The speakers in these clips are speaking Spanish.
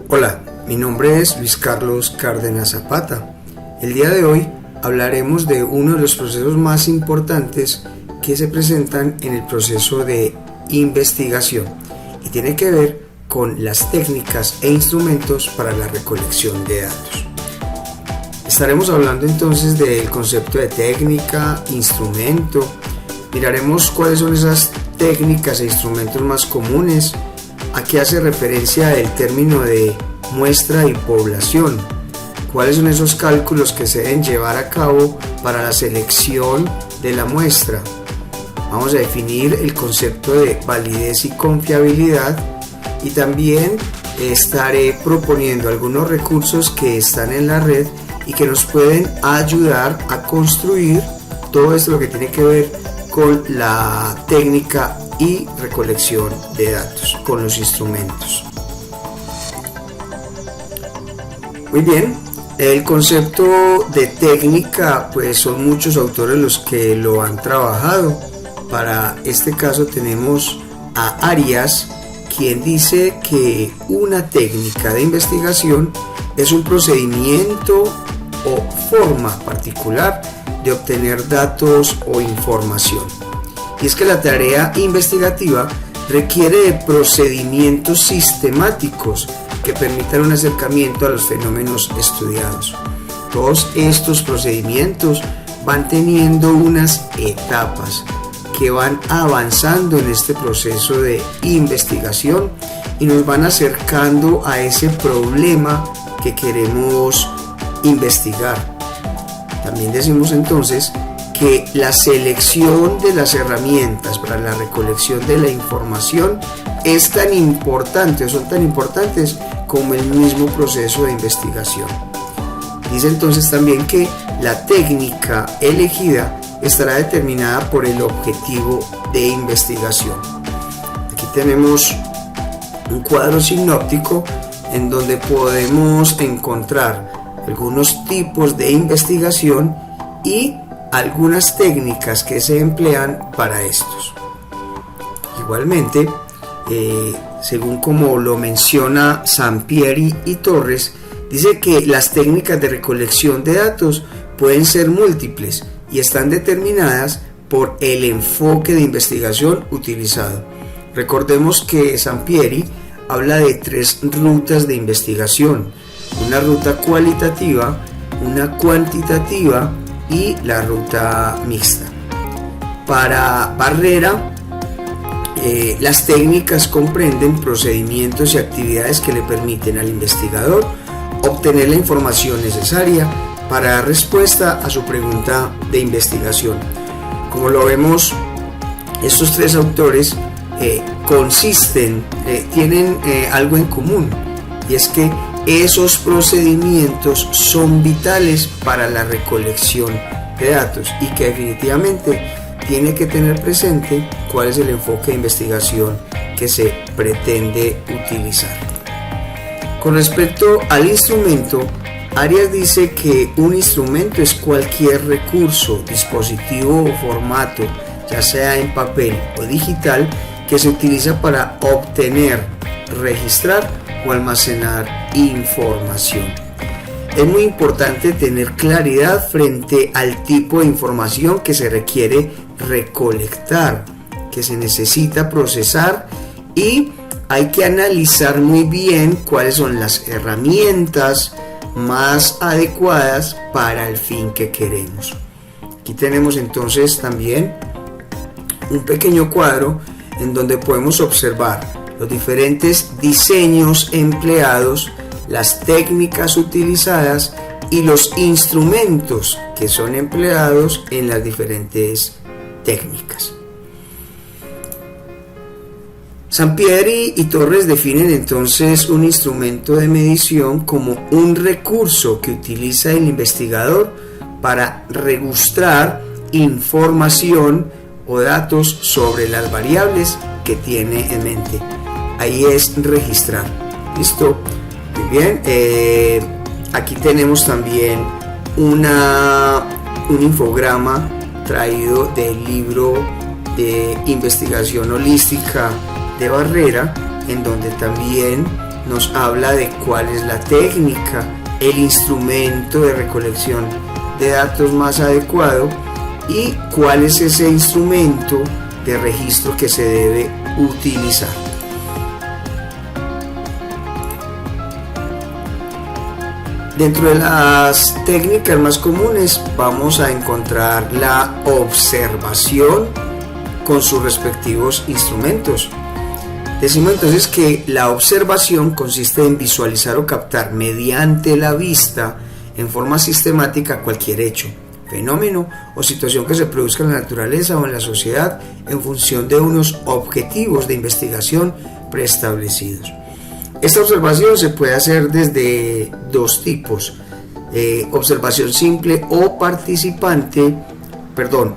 Hola, mi nombre es Luis Carlos Cárdenas Zapata. El día de hoy hablaremos de uno de los procesos más importantes que se presentan en el proceso de investigación y tiene que ver con las técnicas e instrumentos para la recolección de datos. Estaremos hablando entonces del concepto de técnica, instrumento. Miraremos cuáles son esas técnicas e instrumentos más comunes. ¿A qué hace referencia el término de muestra y población? ¿Cuáles son esos cálculos que se deben llevar a cabo para la selección de la muestra? Vamos a definir el concepto de validez y confiabilidad y también estaré proponiendo algunos recursos que están en la red y que nos pueden ayudar a construir todo esto lo que tiene que ver con la técnica y recolección de datos, con los instrumentos. Muy bien, el concepto de técnica, pues son muchos autores los que lo han trabajado. Para este caso tenemos a Arias, quien dice que una técnica de investigación es un procedimiento o forma particular de obtener datos o información. Y es que la tarea investigativa requiere de procedimientos sistemáticos que permitan un acercamiento a los fenómenos estudiados. Todos estos procedimientos van teniendo unas etapas que van avanzando en este proceso de investigación y nos van acercando a ese problema que queremos investigar. También decimos entonces que la selección de las herramientas para la recolección de la información es tan importante o son tan importantes como el mismo proceso de investigación. Dice entonces también que la técnica elegida estará determinada por el objetivo de investigación. Aquí tenemos un cuadro sinóptico en donde podemos encontrar algunos tipos de investigación y algunas técnicas que se emplean para estos. Igualmente, según como lo menciona Sampieri y Torres, dice que las técnicas de recolección de datos pueden ser múltiples y están determinadas por el enfoque de investigación utilizado. Recordemos que Sampieri habla de 3 rutas de investigación: una ruta cualitativa, una cuantitativa y la ruta mixta. Para Barrera, las técnicas comprenden procedimientos y actividades que le permiten al investigador obtener la información necesaria para dar respuesta a su pregunta de investigación. Como lo vemos, estos 3 autores tienen algo en común, y es que esos procedimientos son vitales para la recolección de datos y que definitivamente tiene que tener presente cuál es el enfoque de investigación que se pretende utilizar. Con respecto al instrumento, Arias dice que un instrumento es cualquier recurso, dispositivo o formato, ya sea en papel o digital, que se utiliza para obtener, registrar o almacenar información. Es muy importante tener claridad frente al tipo de información que se requiere recolectar, que se necesita procesar, y hay que analizar muy bien cuáles son las herramientas más adecuadas para el fin que queremos. Aquí tenemos entonces también un pequeño cuadro en donde podemos observar los diferentes diseños empleados, las técnicas utilizadas y los instrumentos que son empleados en las diferentes técnicas. Sampieri y Torres definen entonces un instrumento de medición como un recurso que utiliza el investigador para registrar información o datos sobre las variables que tiene en mente. Ahí es registrar. ¿Listo? Muy bien. Aquí tenemos también un infograma traído del libro de investigación holística de Barrera, en donde también nos habla de cuál es la técnica, el instrumento de recolección de datos más adecuado y cuál es ese instrumento de registro que se debe utilizar. Dentro de las técnicas más comunes vamos a encontrar la observación con sus respectivos instrumentos. Decimos entonces que la observación consiste en visualizar o captar mediante la vista en forma sistemática cualquier hecho, fenómeno o situación que se produzca en la naturaleza o en la sociedad en función de unos objetivos de investigación preestablecidos. Esta observación se puede hacer desde dos tipos, observación simple o participante,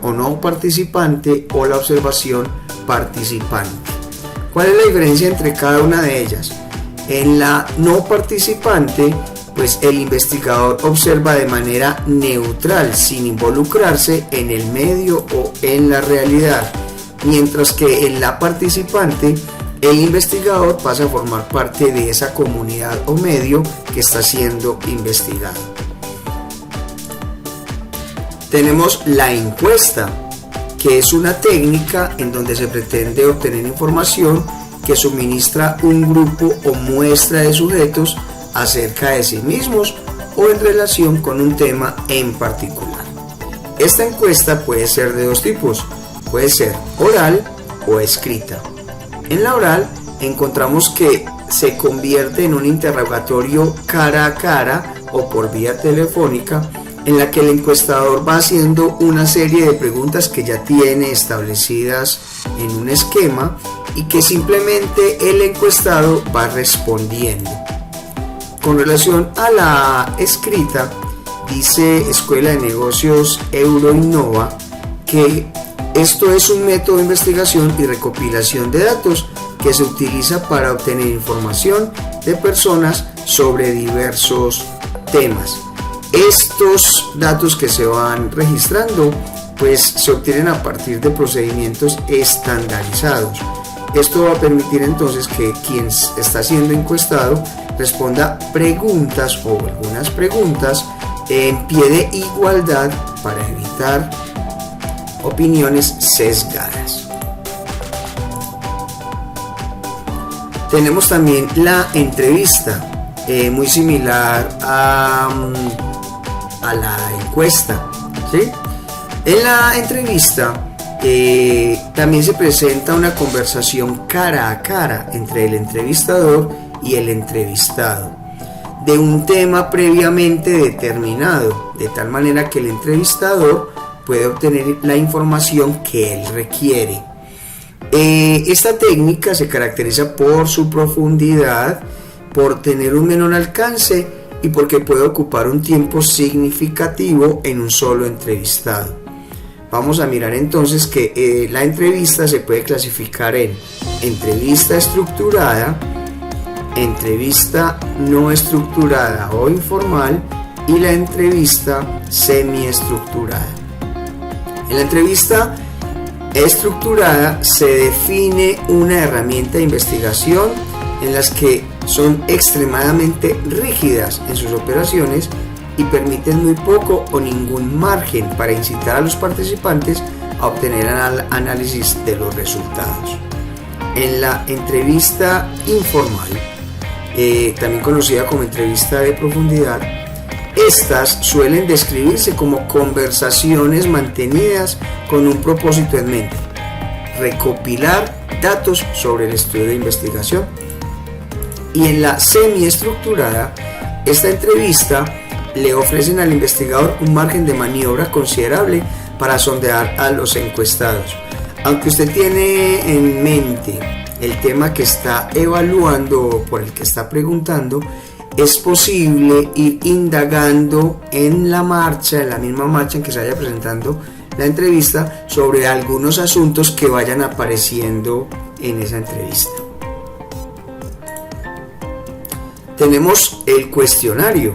o no participante, o la observación participante. ¿Cuál es la diferencia entre cada una de ellas? En la no participante, pues el investigador observa de manera neutral, sin involucrarse en el medio o en la realidad, mientras que en la participante, el investigador pasa a formar parte de esa comunidad o medio que está siendo investigado. Tenemos la encuesta, que es una técnica en donde se pretende obtener información que suministra un grupo o muestra de sujetos acerca de sí mismos o en relación con un tema en particular. Esta encuesta puede ser de dos tipos, puede ser oral o escrita. En la oral encontramos que se convierte en un interrogatorio cara a cara o por vía telefónica, en la que el encuestador va haciendo una serie de preguntas que ya tiene establecidas en un esquema y que simplemente el encuestado va respondiendo. Con relación a la escrita, dice Escuela de Negocios Euroinnova que esto es un método de investigación y recopilación de datos que se utiliza para obtener información de personas sobre diversos temas. Estos datos que se van registrando pues se obtienen a partir de procedimientos estandarizados. Esto va a permitir entonces que quien está siendo encuestado responda preguntas o algunas preguntas en pie de igualdad para evitar opiniones sesgadas. Tenemos también la entrevista, muy similar a la encuesta, ¿sí? En la entrevista también se presenta una conversación cara a cara entre el entrevistador y el entrevistado de un tema previamente determinado, de tal manera que el entrevistador puede obtener la información que él requiere. Esta técnica se caracteriza por su profundidad, por tener un menor alcance y porque puede ocupar un tiempo significativo en un solo entrevistado. Vamos a mirar entonces que la entrevista se puede clasificar en entrevista estructurada, entrevista no estructurada o informal y la entrevista semiestructurada. En la entrevista estructurada se define una herramienta de investigación en las que son extremadamente rígidas en sus operaciones y permiten muy poco o ningún margen para incitar a los participantes a obtener análisis de los resultados. En la entrevista informal, también conocida como entrevista de profundidad, estas suelen describirse como conversaciones mantenidas con un propósito en mente: recopilar datos sobre el estudio de investigación. Y en la semiestructurada, esta entrevista le ofrecen al investigador un margen de maniobra considerable para sondear a los encuestados. Aunque usted tiene en mente el tema que está evaluando o por el que está preguntando, es posible ir indagando en la misma marcha en que se vaya presentando la entrevista, sobre algunos asuntos que vayan apareciendo en esa entrevista. Tenemos el cuestionario.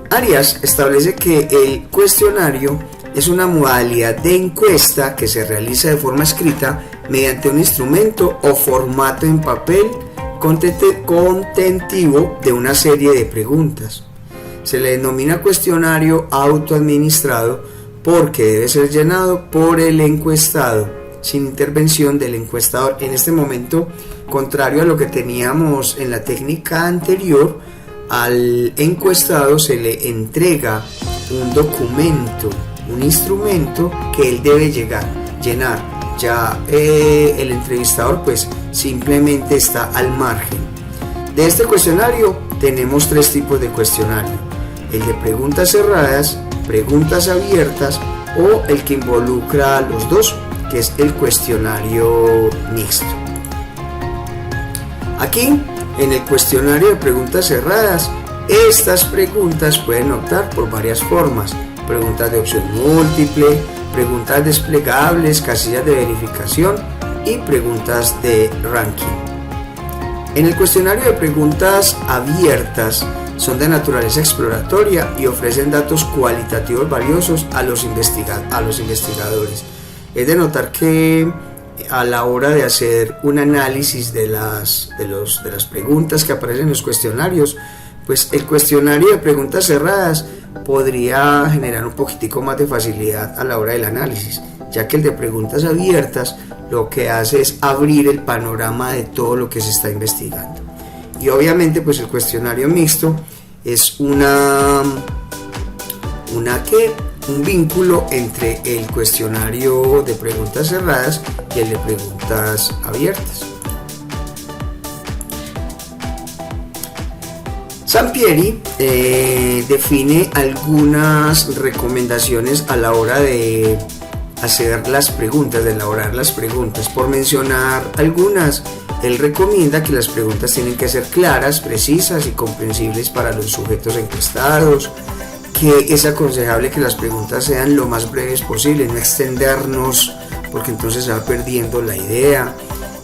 Arias establece que el cuestionario es una modalidad de encuesta que se realiza de forma escrita mediante un instrumento o formato en papel contentivo de una serie de preguntas. Se le denomina cuestionario autoadministrado porque debe ser llenado por el encuestado, sin intervención del encuestador. En este momento, contrario a lo que teníamos en la técnica anterior, al encuestado se le entrega un documento, un instrumento que él debe llenar. Ya el entrevistador pues simplemente está al margen. De este cuestionario tenemos 3 tipos de cuestionario: el de preguntas cerradas, preguntas abiertas o el que involucra a los dos, que es el cuestionario mixto. Aquí, en el cuestionario de preguntas cerradas, estas preguntas pueden optar por varias formas: preguntas de opción múltiple, preguntas desplegables, casillas de verificación y preguntas de ranking. En el cuestionario de preguntas abiertas son de naturaleza exploratoria y ofrecen datos cualitativos valiosos a los investigadores. Es de notar que a la hora de hacer un análisis de las preguntas que aparecen en los cuestionarios, pues el cuestionario de preguntas cerradas podría generar un poquitico más de facilidad a la hora del análisis, ya que el de preguntas abiertas lo que hace es abrir el panorama de todo lo que se está investigando. Y obviamente pues el cuestionario mixto es un vínculo entre el cuestionario de preguntas cerradas y el de preguntas abiertas. Sampieri define algunas recomendaciones a la hora de hacer las preguntas, de elaborar las preguntas. Por mencionar algunas, él recomienda que las preguntas tienen que ser claras, precisas y comprensibles para los sujetos encuestados, que es aconsejable que las preguntas sean lo más breves posible, no extendernos porque entonces se va perdiendo la idea.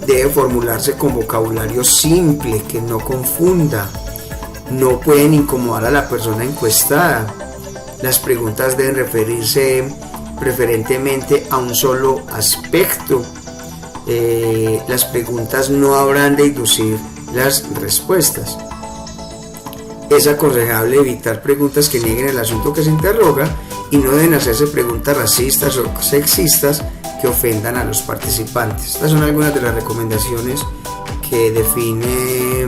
Debe formularse con vocabulario simple, que no confunda. No pueden incomodar a la persona encuestada. Las preguntas deben referirse preferentemente a un solo aspecto. Las preguntas no habrán de inducir las respuestas. Es aconsejable evitar preguntas que nieguen el asunto que se interroga y no deben hacerse preguntas racistas o sexistas que ofendan a los participantes. Estas son algunas de las recomendaciones que define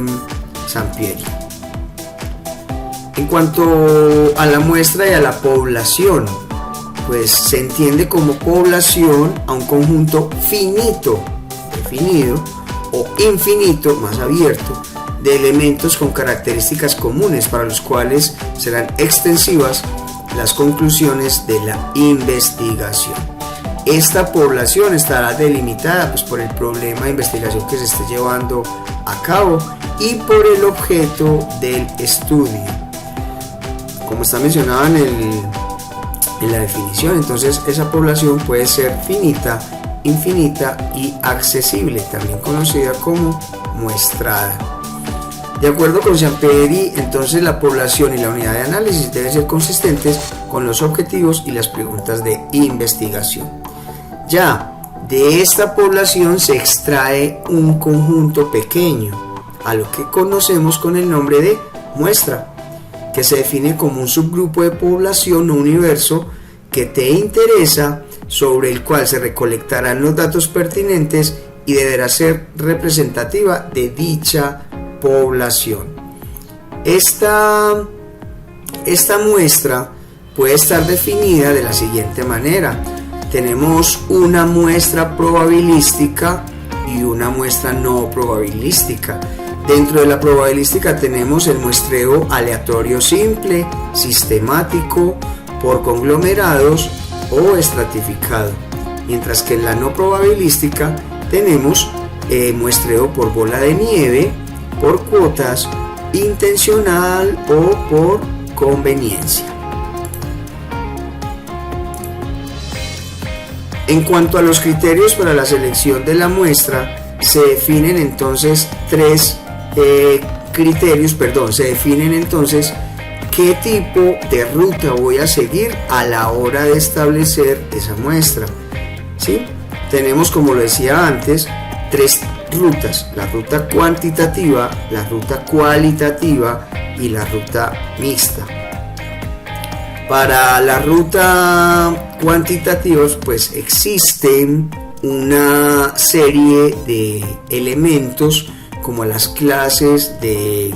Sampieri. En cuanto a la muestra y a la población, pues se entiende como población a un conjunto finito, definido, o infinito, más abierto, de elementos con características comunes para los cuales serán extensivas las conclusiones de la investigación. Esta población estará delimitada pues, por el problema de investigación que se esté llevando a cabo y por el objeto del estudio. Como está mencionado en la definición, entonces esa población puede ser finita, infinita y accesible, también conocida como muestrada. De acuerdo con Sampieri, entonces la población y la unidad de análisis deben ser consistentes con los objetivos y las preguntas de investigación. Ya de esta población se extrae un conjunto pequeño, a lo que conocemos con el nombre de muestra, que se define como un subgrupo de población o universo que te interesa, sobre el cual se recolectarán los datos pertinentes y deberá ser representativa de dicha población. Esta muestra puede estar definida de la siguiente manera: tenemos una muestra probabilística y una muestra no probabilística. Dentro de la probabilística tenemos el muestreo aleatorio simple, sistemático, por conglomerados o estratificado, mientras que en la no probabilística tenemos muestreo por bola de nieve, por cuotas, intencional o por conveniencia. En cuanto a los criterios para la selección de la muestra, se definen entonces qué tipo de ruta voy a seguir a la hora de establecer esa muestra, ¿sí? Tenemos, como lo decía antes, tres rutas: la ruta cuantitativa, la ruta cualitativa y la ruta mixta. Para la ruta cuantitativa, pues existen una serie de elementos como las clases de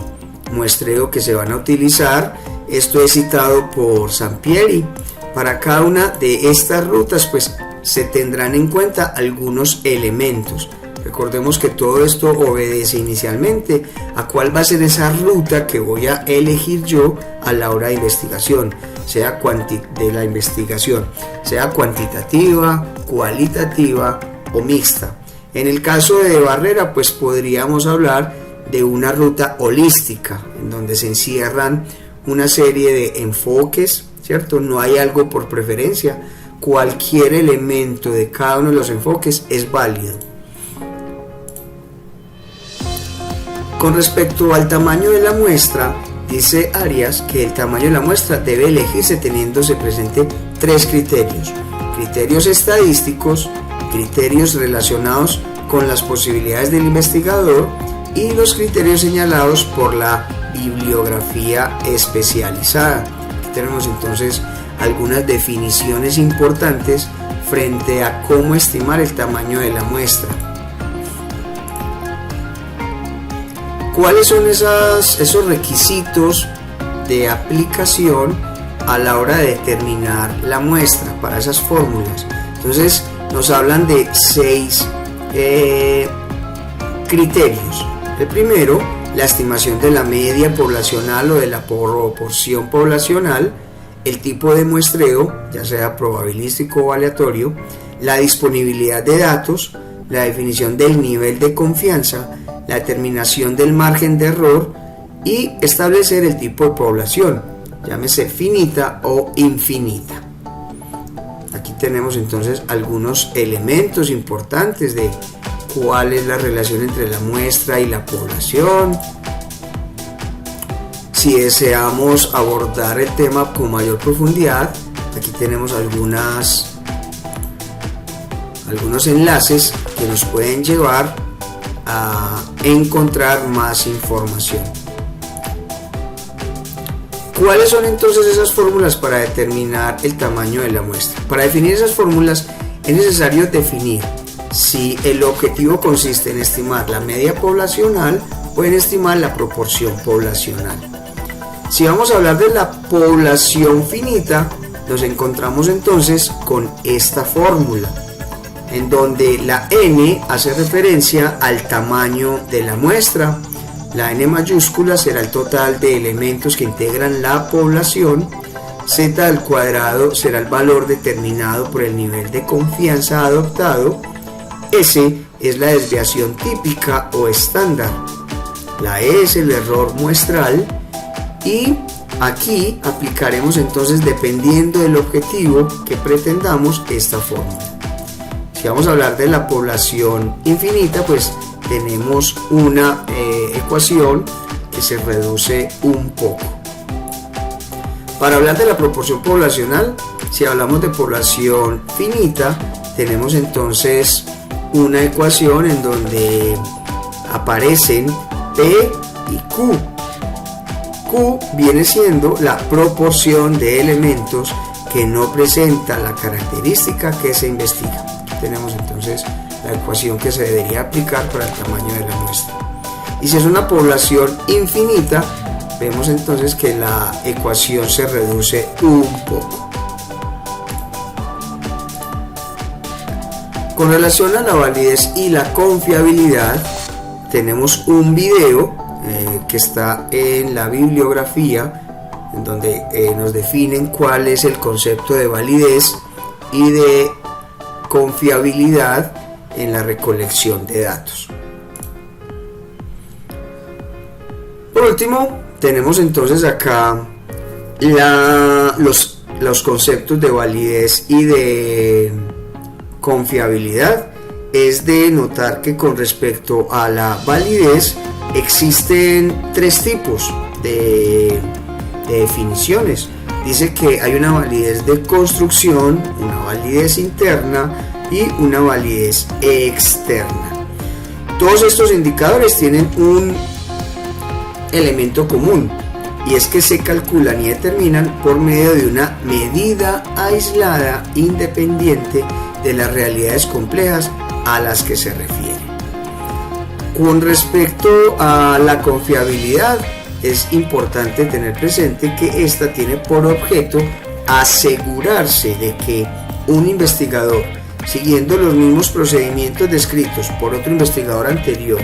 muestreo que se van a utilizar. Esto es citado por Sampieri. Para cada una de estas rutas pues se tendrán en cuenta algunos elementos. Recordemos que todo esto obedece inicialmente a cuál va a ser esa ruta que voy a elegir yo a la hora de investigación, sea cuantitativa, cualitativa o mixta. En el caso de Barrera, pues podríamos hablar de una ruta holística, en donde se encierran una serie de enfoques, ¿cierto? No hay algo por preferencia, cualquier elemento de cada uno de los enfoques es válido. Con respecto al tamaño de la muestra, dice Arias que el tamaño de la muestra debe elegirse teniéndose presente tres criterios: criterios estadísticos, criterios relacionados con las posibilidades del investigador y los criterios señalados por la bibliografía especializada. Aquí tenemos entonces algunas definiciones importantes frente a cómo estimar el tamaño de la muestra. ¿Cuáles son esos requisitos de aplicación a la hora de determinar la muestra para esas fórmulas? Entonces nos hablan de 6 criterios. El primero, la estimación de la media poblacional o de la proporción poblacional, el tipo de muestreo, ya sea probabilístico o aleatorio, la disponibilidad de datos, la definición del nivel de confianza, la determinación del margen de error y establecer el tipo de población, llámese finita o infinita. Aquí tenemos entonces algunos elementos importantes de cuál es la relación entre la muestra y la población. Si deseamos abordar el tema con mayor profundidad, aquí tenemos algunos enlaces que nos pueden llevar a encontrar más información. ¿Cuáles son entonces esas fórmulas para determinar el tamaño de la muestra? Para definir esas fórmulas es necesario definir si el objetivo consiste en estimar la media poblacional o en estimar la proporción poblacional. Si vamos a hablar de la población finita, nos encontramos entonces con esta fórmula, en donde la n hace referencia al tamaño de la muestra, la n mayúscula será el total de elementos que integran la población, z al cuadrado será el valor determinado por el nivel de confianza adoptado, s es la desviación típica o estándar, la e es el error muestral y aquí aplicaremos entonces, dependiendo del objetivo que pretendamos, esta fórmula. Si vamos a hablar de la población infinita, pues tenemos una ecuación que se reduce un poco. Para hablar de la proporción poblacional, si hablamos de población finita, tenemos entonces una ecuación en donde aparecen P y Q. Q viene siendo la proporción de elementos que no presentan la característica que se investiga. Aquí tenemos entonces la ecuación que se debería aplicar para el tamaño de la muestra. Y si es una población infinita, vemos entonces que la ecuación se reduce un poco. Con relación a la validez y la confiabilidad, tenemos un video que está en la bibliografía, en donde nos definen cuál es el concepto de validez y de confiabilidad en la recolección de datos. Por último, tenemos entonces acá los conceptos de validez y de confiabilidad. Es de notar que con respecto a la validez existen tres tipos de de definiciones. Dice que hay una validez de construcción, una validez interna y una validez externa. Todos estos indicadores tienen un elemento común, y es que se calculan y determinan por medio de una medida aislada, independiente de las realidades complejas a las que se refiere. Con respecto a la confiabilidad, es importante tener presente que esta tiene por objeto asegurarse de que un investigador, siguiendo los mismos procedimientos descritos por otro investigador anterior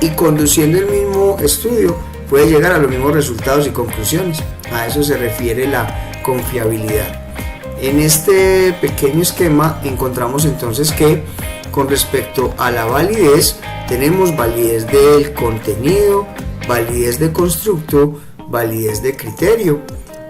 y conduciendo el mismo estudio, puede llegar a los mismos resultados y conclusiones. A eso se refiere la confiabilidad. En este pequeño esquema encontramos entonces que con respecto a la validez, tenemos validez del contenido, validez de constructo, validez de criterio.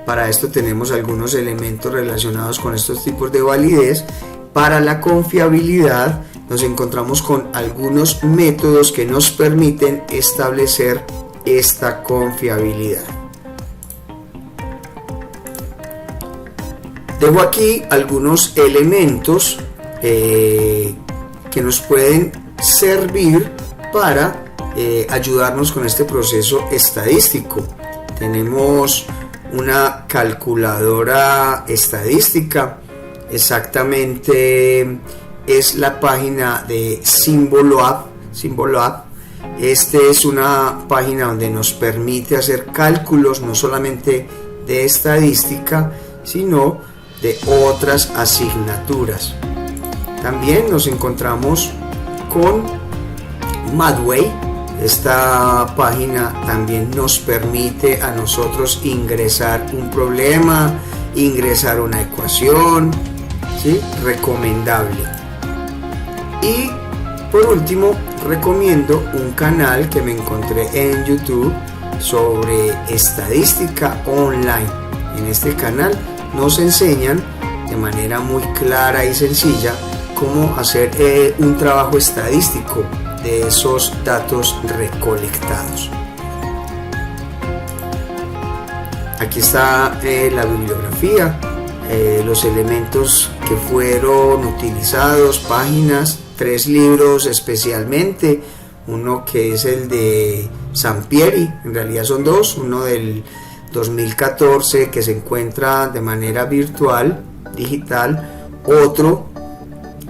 Para esto tenemos algunos elementos relacionados con estos tipos de validez. Para la confiabilidad nos encontramos con algunos métodos que nos permiten establecer esta confiabilidad. Dejo aquí algunos elementos que nos pueden servir para ayudarnos con este proceso estadístico. Tenemos una calculadora estadística, exactamente es la página de Symbolab. Esta es una página donde nos permite hacer cálculos no solamente de estadística, sino de otras asignaturas. También nos encontramos con Mathway. Esta página también nos permite a nosotros ingresar un problema, ingresar una ecuación, ¿sí? Recomendable. Y por último, recomiendo un canal que me encontré en YouTube sobre estadística online. En este canal nos enseñan de manera muy clara y sencilla cómo hacer un trabajo estadístico de esos datos recolectados. Aquí está la bibliografía, los elementos que fueron utilizados, páginas, 3 libros especialmente, uno que es el de Sampieri, en realidad son 2, uno del 2014 que se encuentra de manera virtual, digital, otro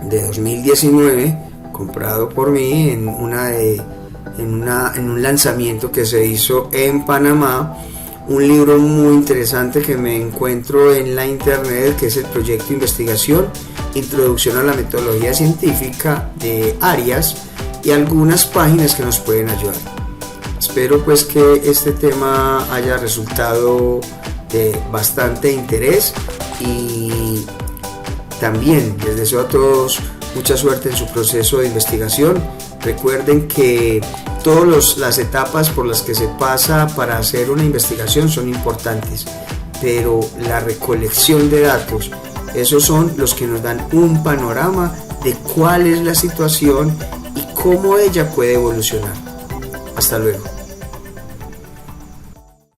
de 2019 comprado por mí en un lanzamiento que se hizo en Panamá, un libro muy interesante que me encuentro en la internet, que es el proyecto de investigación Introducción a la metodología científica de Arias, y algunas páginas que nos pueden ayudar. Espero pues que este tema haya resultado de bastante interés, y también les deseo a todos mucha suerte en su proceso de investigación. Recuerden que todas las etapas por las que se pasa para hacer una investigación son importantes, pero la recolección de datos, esos son los que nos dan un panorama de cuál es la situación y cómo ella puede evolucionar. Hasta luego.